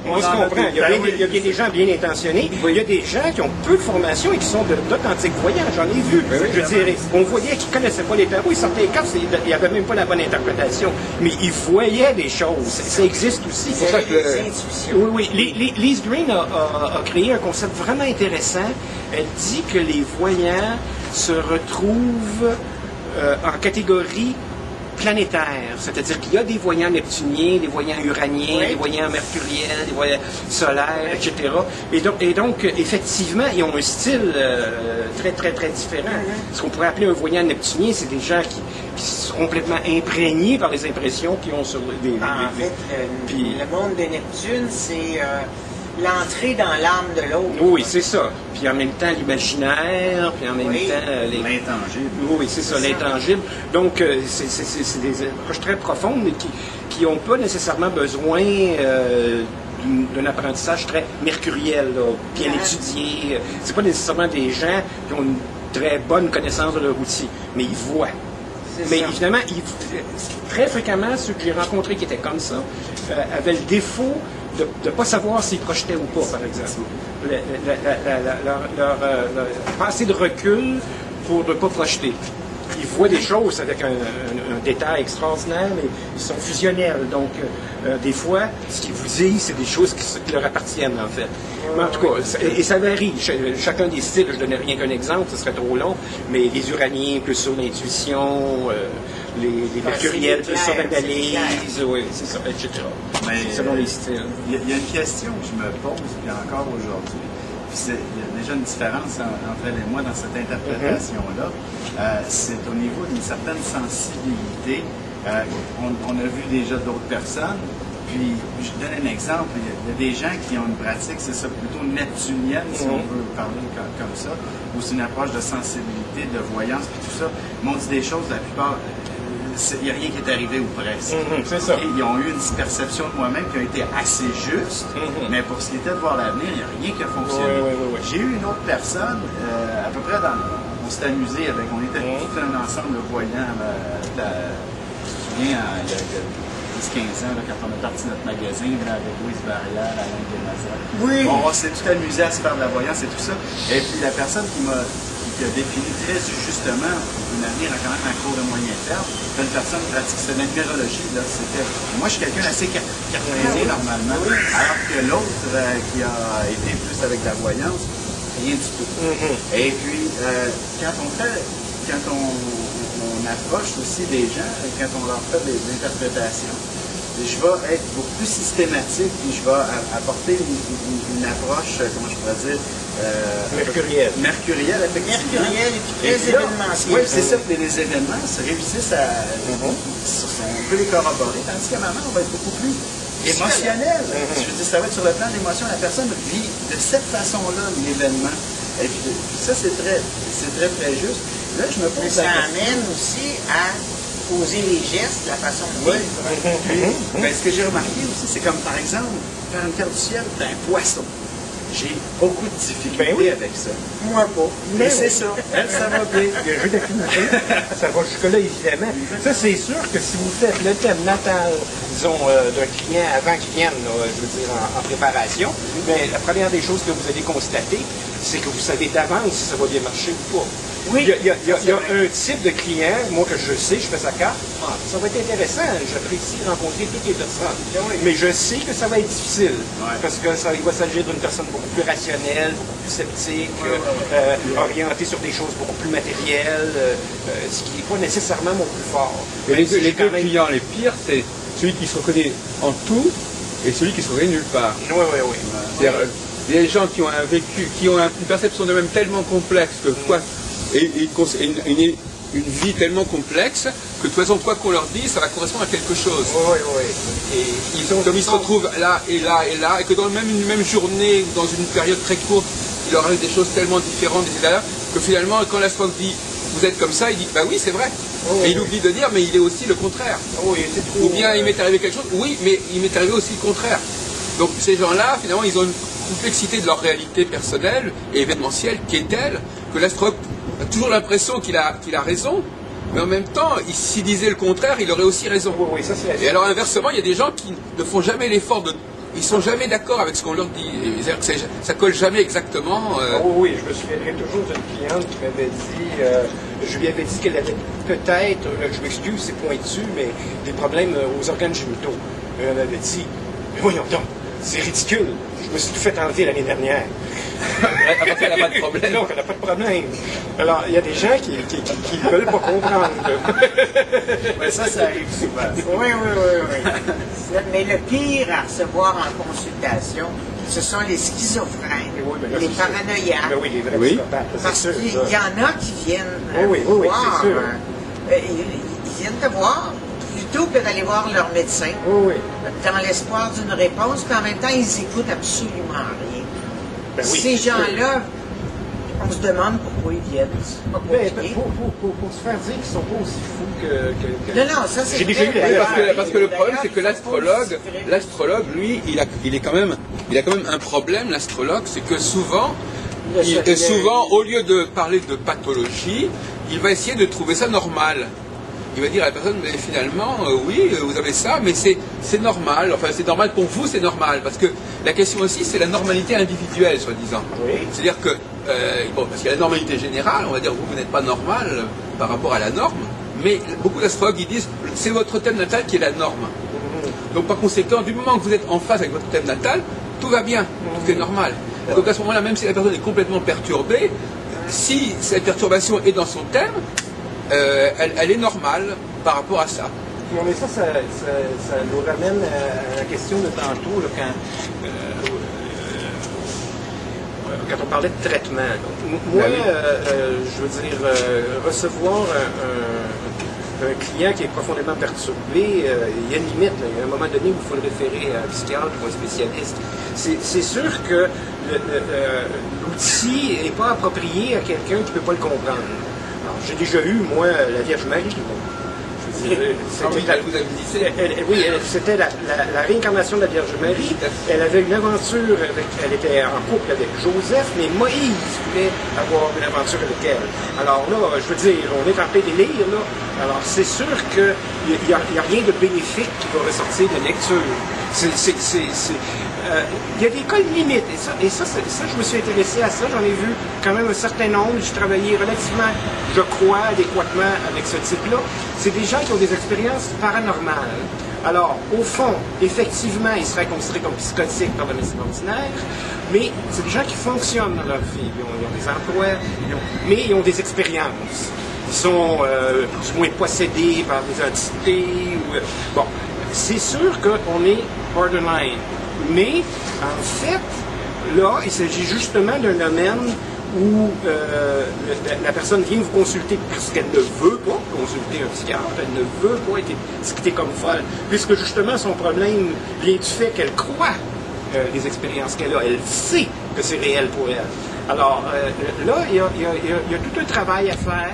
On se comprend. Il y a bien des gens bien intentionnés. Il y a des gens qui ont peu de formation et qui sont d'authentiques voyants. J'en ai vu. Je dirais, on voyait qu'ils ne connaissaient pas les tarots. Ils sortaient les cartes, il n'y avait même pas la bonne interprétation. Mais ils voyaient des choses. Ça existe aussi.
C'est pour ça que
Oui. Lise Green a créé un concept vraiment intéressant. Elle dit que les voyants se retrouvent en catégorie planétaire, c'est-à-dire qu'il y a des voyants neptuniens, des voyants uraniens, des voyants mercuriels, des voyants solaires, etc. Et donc, effectivement, ils ont un style très, très, très différent. Ce qu'on pourrait appeler un voyant neptunien, c'est des gens qui sont complètement imprégnés par les impressions qu'ils ont sur des...
En fait, le monde de Neptune, c'est l'entrée dans l'âme de l'autre.
Oui, c'est ça. Puis en même temps, l'imaginaire, puis en même temps...
L'intangible.
Oui, c'est ça, l'intangible. Donc, c'est des approches très profondes, mais qui n'ont pas nécessairement besoin d'un apprentissage très mercuriel, là, bien étudié. C'est pas nécessairement des gens qui ont une très bonne connaissance de leur outil, mais ils voient. Mais évidemment, très fréquemment, ceux que j'ai rencontrés qui étaient comme ça avaient le défaut de ne pas savoir s'ils projetaient ou pas, par exemple. Leur pas assez de recul pour ne pas projeter. Ils voient des choses avec un détail extraordinaire, mais ils sont fusionnels. Donc, des fois, ce qu'ils vous disent, c'est des choses qui leur appartiennent, en fait. Mais en tout cas, et ça varie. Chacun des styles, je ne donnais rien qu'un exemple, ce serait trop long, mais les uraniens, plus sur l'intuition, les mercuriels, plus sur l'analyse, oui, c'est ça, etc.
Mais,
selon les styles.
Il y a une question que je me pose, puis encore aujourd'hui. Il y a déjà une différence entre elle et moi dans cette interprétation-là. C'est au niveau d'une certaine sensibilité. On a vu déjà d'autres personnes. Puis, je donne un exemple. Il y a des gens qui ont une pratique, c'est ça, plutôt neptunienne, si on veut parler comme ça, où c'est une approche de sensibilité, de voyance, puis tout ça. Mais on dit des choses, la plupart, il n'y a rien qui est arrivé ou presque.
C'est ça.
Ils ont eu une perception de moi-même qui a été assez juste, mais pour ce qui était de voir l'avenir, il n'y a rien qui a fonctionné. J'ai eu une autre personne, à peu près on s'est amusé avec, on était tout un ensemble voyant, je me souviens, il y a 10-15 ans, là, quand on a parti notre magazine là, avec Louise Barrière, Alain Guémazet.
Oui.
On s'est tout amusé à se faire de la voyance et tout ça. Et puis la personne qui a défini très justement un avenir quand même à court et moyen terme, c'est une personne qui pratique c'est la numérologie. Moi, je suis quelqu'un d'assez cartésien normalement, alors que l'autre qui a été plus avec la voyance, rien du tout. Et puis, quand on approche aussi des gens, quand on leur fait des interprétations, je vais être beaucoup plus systématique, puis je vais apporter une approche, comment je pourrais dire, mercurielle, effectivement.
Mercurielle et puis très événementielle.
Oui, c'est ça, les événements réussissent on peut les corroborer, tandis qu'à maman, on va être beaucoup plus émotionnel. Je veux dire, ça va être sur le plan d'émotion, la personne vit de cette façon-là l'événement. Et puis ça, c'est très, très juste. Là, je me pose
ça amène aussi à poser les gestes, la façon de vivre.
Ben, ce que j'ai remarqué aussi, c'est comme par exemple, faire une carte du ciel d'un poisson. J'ai beaucoup de difficultés avec ça.
Moi pas.
Mais c'est ça. Elle, ça va bien.
Le jeu d'acuité, ça va jusque-là, évidemment. Ça, c'est sûr que si vous faites le thème natal, disons, d'un client avant qu'il vienne, là, je veux dire, en préparation, mais la première des choses que vous allez constater, c'est que vous savez d'avance si ça va bien marcher ou pas.
Oui,
Il y a un type de client, moi que je sais, je fais sa carte, ça va être intéressant, j'apprécie rencontrer toutes les personnes. Mais je sais que ça va être difficile, parce que il va s'agir d'une personne beaucoup plus rationnelle, beaucoup plus sceptique, orientée sur des choses beaucoup plus matérielles, ce qui n'est pas nécessairement mon plus fort.
Et les deux clients les pires, c'est celui qui se reconnaît en tout et celui qui se reconnaît nulle part.
Oui.
C'est-à-dire, il y a des gens qui ont un vécu, qui ont une perception d'eux-mêmes tellement complexe que toi, et une vie tellement complexe que de toute façon, quoi qu'on leur dise, ça va correspondre à quelque chose.
Oui.
Et comme ils se retrouvent là, et que dans une même journée, ou dans une période très courte, il leur arrive des choses tellement différentes, etc., que finalement, quand l'astrologue dit « vous êtes comme ça », il dit « bah oui, c'est vrai ». Et il oublie de dire « mais il est aussi le contraire ». Ou bien il m'est arrivé quelque chose, oui, mais il m'est arrivé aussi le contraire. Donc ces gens-là, finalement, ils ont une complexité de leur réalité personnelle et événementielle qui est telle que l'astrologue a toujours l'impression qu'il a raison, mais en même temps, s'il disait le contraire, il aurait aussi raison.
Oui, ça c'est
et alors inversement, il y a des gens qui ne font jamais l'effort de... Ils sont jamais d'accord avec ce qu'on leur dit. Ça colle jamais exactement.
Oui, je me souviendrai toujours d'une cliente qui m'avait dit, je lui avais dit qu'elle avait peut-être, je m'excuse, c'est pointu, mais des problèmes aux organes génitaux. Elle m'avait dit, mais voyons donc, c'est ridicule. Je me suis tout fait enlever l'année dernière.
Parce qu'elle n'a pas de problème.
Non, elle n'a pas de problème. Alors, il y a des gens qui ne veulent pas comprendre.
Ouais, ça arrive souvent.
Oui. Mais le pire à recevoir en consultation, ce sont les schizophrènes, les paranoïaques.
Ben oui, les vrais psychopathes.
Parce qu'il y en a qui viennent
oui,
voir.
c'est sûr.
Ils viennent te voir plutôt que d'aller voir leur médecin, dans l'espoir d'une réponse, mais en même temps, ils écoutent absolument rien.
Ben oui,
ces gens-là, on se demande pourquoi ils viennent. C'est pas compliqué.
Pour se faire dire qu'ils sont pas aussi fous que...
Non, ça c'est...
J'ai déjà eu
parce que le problème, c'est que l'astrologue, lui, il a quand même un problème, l'astrologue, c'est que souvent, au lieu de parler de pathologie, il va essayer de trouver ça normal. Il va dire à la personne, mais finalement, oui, vous avez ça, mais c'est normal. Enfin, c'est normal pour vous, c'est normal. Parce que la question aussi, c'est la normalité individuelle, soi-disant.
Oui.
C'est-à-dire que, parce qu'il y a la normalité générale, on va dire, vous n'êtes pas normal par rapport à la norme, mais beaucoup d'astrologues, ils disent, c'est votre thème natal qui est la norme. Donc, par conséquent, du moment que vous êtes en phase avec votre thème natal, tout va bien, tout est normal. Donc, à ce moment-là, même si la personne est complètement perturbée, si cette perturbation est dans son thème, elle est normale par rapport à ça.
Non, mais ça nous ramène à la question de tantôt, là, quand on parlait de traitement. Donc, moi, je veux dire, recevoir un client qui est profondément perturbé, il y a une limite. Là. Il y a un moment donné où il faut le référer à un psychiatre ou à un spécialiste. C'est sûr que l'outil n'est pas approprié à quelqu'un qui ne peut pas le comprendre. J'ai déjà eu, moi, la Vierge Marie. C'était la réincarnation de la Vierge Marie. Elle avait une aventure elle était en couple avec Joseph, mais Moïse voulait avoir une aventure avec elle. Alors là, je veux dire, on est en plein délire, là. Alors, c'est sûr qu'il n'y a rien de bénéfique qui va ressortir de lecture. Il y a des cas limites, et ça, je me suis intéressé à ça, j'en ai vu quand même un certain nombre, j'ai travaillé relativement, je crois, adéquatement avec ce type-là. C'est des gens qui ont des expériences paranormales. Alors, au fond, effectivement, ils seraient considérés comme psychotiques par la médecine ordinaire, mais c'est des gens qui fonctionnent dans leur vie. Ils ont des emplois, mais ils ont des expériences. Ils sont plus ou moins possédés par des entités. Bon, c'est sûr qu'on est borderline. Mais, en fait, là, il s'agit justement d'un domaine où la personne vient vous consulter parce qu'elle ne veut pas consulter un psychiatre, elle ne veut pas être discutée comme folle, puisque justement son problème vient du fait qu'elle croit les expériences qu'elle a, elle sait que c'est réel pour elle. Alors, là, il y a tout un travail à faire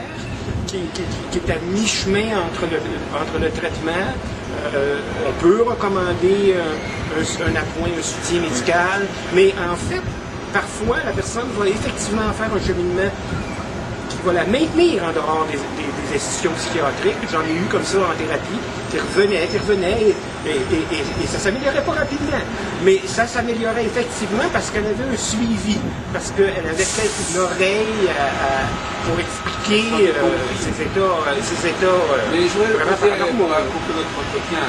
qui est à mi-chemin entre le traitement. On peut recommander un appoint, un soutien médical, mais en fait, parfois, la personne va effectivement faire un cheminement qui va la maintenir en dehors des institutions psychiatriques. J'en ai eu comme ça en thérapie, qui revenaient, et ça s'améliorait pas rapidement. Mais ça s'améliorait effectivement parce qu'elle avait un suivi, parce qu'elle avait peut-être une oreille pour expliquer ses états
Mais je voudrais
vraiment
poser,
par
pour conclure notre entretien,